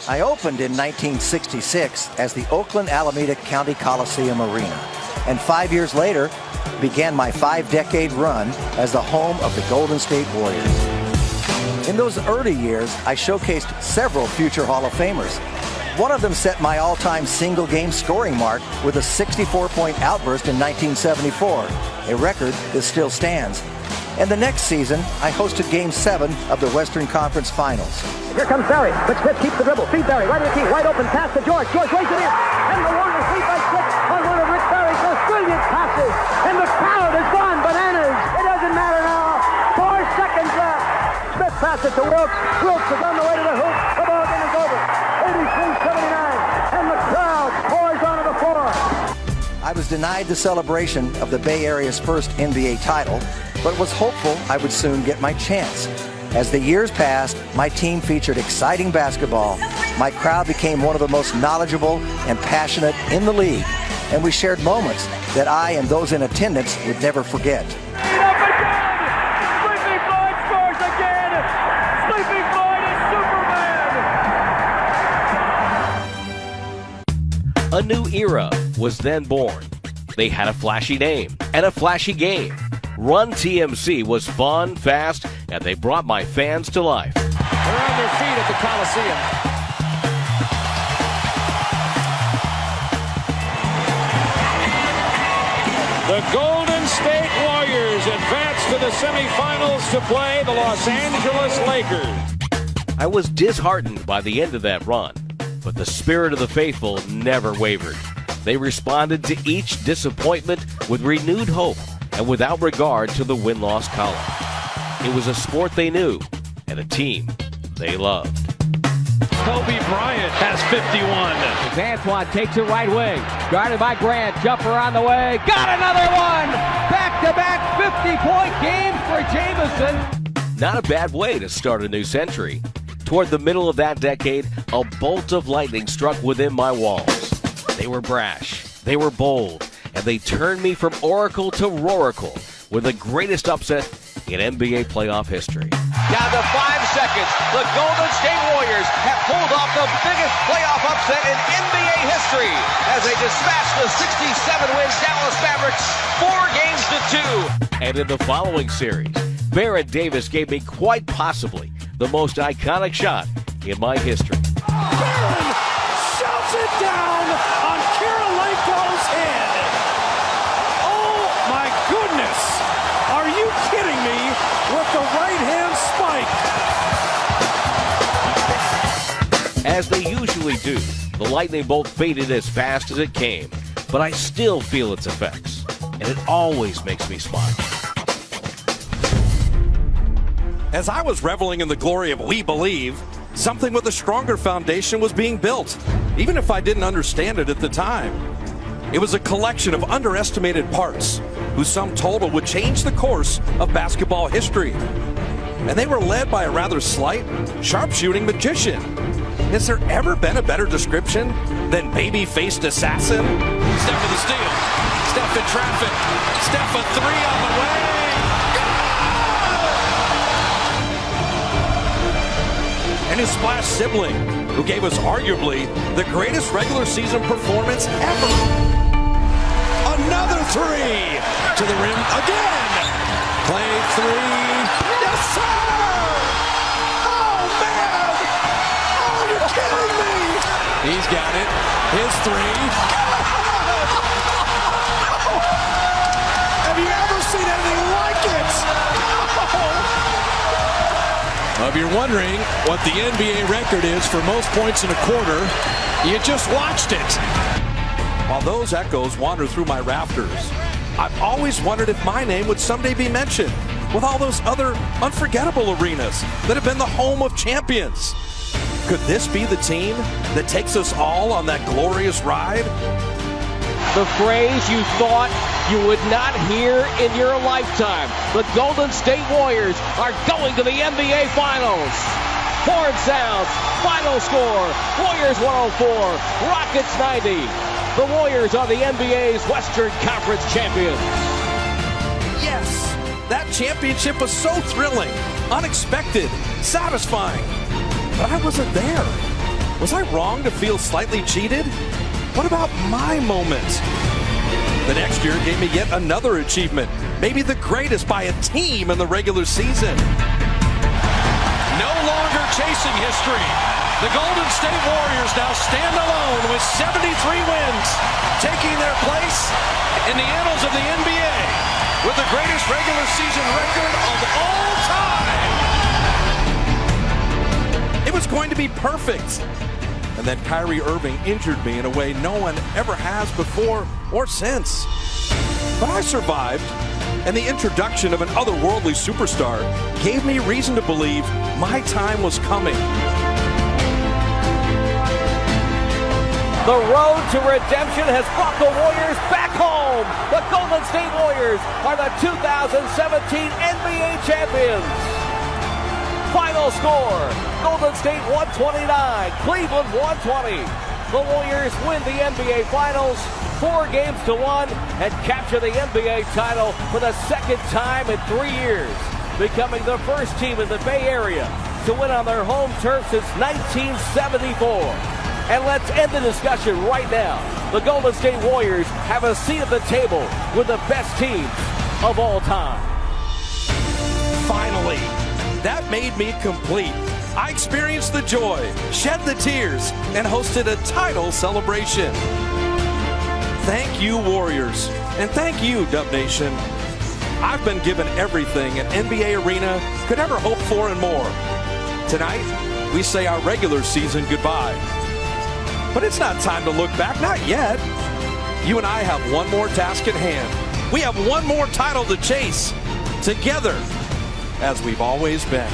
I opened in 1966 as the Oakland Alameda County Coliseum Arena, and 5 years later began my 5-decade run as the home of the Golden State Warriors. In those early years, I showcased several future Hall of Famers. One of them set my all-time single-game scoring mark with a 64-point outburst in 1974, a record that still stands. And the next season, I hosted Game 7 of the Western Conference Finals. Here comes Barry, but Smith keeps the dribble. Feed Barry, right of the key, wide open pass to George. George lays it in, and the Warriors lead by 6 on one of Rick Barry's most brilliant passes. And the crowd has gone bananas. It doesn't matter now. 4 seconds left. Smith passes to Wilkes. Wilkes is on the way to the hoop. The ball game is over. 83-79, and the crowd pours onto the floor. I was denied the celebration of the Bay Area's first NBA title, but was hopeful I would soon get my chance. As the years passed, my team featured exciting basketball. My crowd became one of the most knowledgeable and passionate in the league, and we shared moments that I and those in attendance would never forget. Sleepy Floyd scores again! Sleepy Floyd is Superman! A new era was then born. They had a flashy name and a flashy game. Run TMC was fun, fast, and they brought my fans to life. They're on their feet at the Coliseum. The Golden State Warriors advance to the semifinals to play the Los Angeles Lakers. I was disheartened by the end of that run, but the spirit of the faithful never wavered. They responded to each disappointment with renewed hope and without regard to the win-loss column. It was a sport they knew and a team they loved. Kobe Bryant has 51. Antoine takes it right wing. Guarded by Grant. Jumper on the way. Got another one! Back-to-back 50-point games for Jamison. Not a bad way to start a new century. Toward the middle of that decade, a bolt of lightning struck within my walls. They were brash, they were bold, and they turned me from oracle to roracle with the greatest upset in NBA playoff history. Down to 5 seconds, the Golden State Warriors have pulled off the biggest playoff upset in NBA history as they dispatch the 67-win Dallas Mavericks 4 games to 2. And in the following series, Baron Davis gave me quite possibly the most iconic shot in my history. Baron shouts it down on Kirilenko's head. Oh my goodness! Are you kidding me with the right-hand spike? As they usually do, the lightning bolt faded as fast as it came, but I still feel its effects, and it always makes me smile. As I was reveling in the glory of We Believe, something with a stronger foundation was being built, even if I didn't understand it at the time. It was a collection of underestimated parts, whose sum total would change the course of basketball history. And they were led by a rather slight, sharpshooting magician. Has there ever been a better description than baby-faced assassin? Steph for the steal. Steph in traffic. Steph a 3 on the way. And his splash sibling, who gave us arguably the greatest regular season performance ever. Another 3 to the rim again. Play 3. Yes, sir! Oh, man! Oh, you're kidding me! He's got it. His 3. Have you ever seen anything like it? If you're wondering what the NBA record is for most points in a quarter, you just watched it. While those echoes wander through my rafters, I've always wondered if my name would someday be mentioned with all those other unforgettable arenas that have been the home of champions. Could this be the team that takes us all on that glorious ride? The phrase you thought you would not hear in your lifetime. The Golden State Warriors are going to the NBA Finals. Horn sounds, final score, Warriors 104, Rockets 90. The Warriors are the NBA's Western Conference champions. Yes, that championship was so thrilling, unexpected, satisfying. But I wasn't there. Was I wrong to feel slightly cheated? What about my moment? The next year gave me yet another achievement, maybe the greatest by a team in the regular season. No longer chasing history. The Golden State Warriors now stand alone with 73 wins, taking their place in the annals of the NBA with the greatest regular season record of all time. It was going to be perfect. And then Kyrie Irving injured me in a way no one ever has before or since. But I survived, and the introduction of an otherworldly superstar gave me reason to believe my time was coming. The road to redemption has brought the Warriors back home. The Golden State Warriors are the 2017 NBA champions. Final score, Golden State 129, Cleveland 120. The Warriors win the NBA Finals 4-1 and capture the NBA title for the second time in 3 years, becoming the first team in the Bay Area to win on their home turf since 1974. And let's end the discussion right now. The Golden State Warriors have a seat at the table with the best teams of all time. Finally, that made me complete. I experienced the joy, shed the tears, and hosted a title celebration. Thank you, Warriors, and thank you, Dub Nation. I've been given everything an NBA arena could ever hope for and more. Tonight, we say our regular season goodbye. But it's not time to look back, not yet. You and I have one more task at hand. We have one more title to chase, together, as we've always been.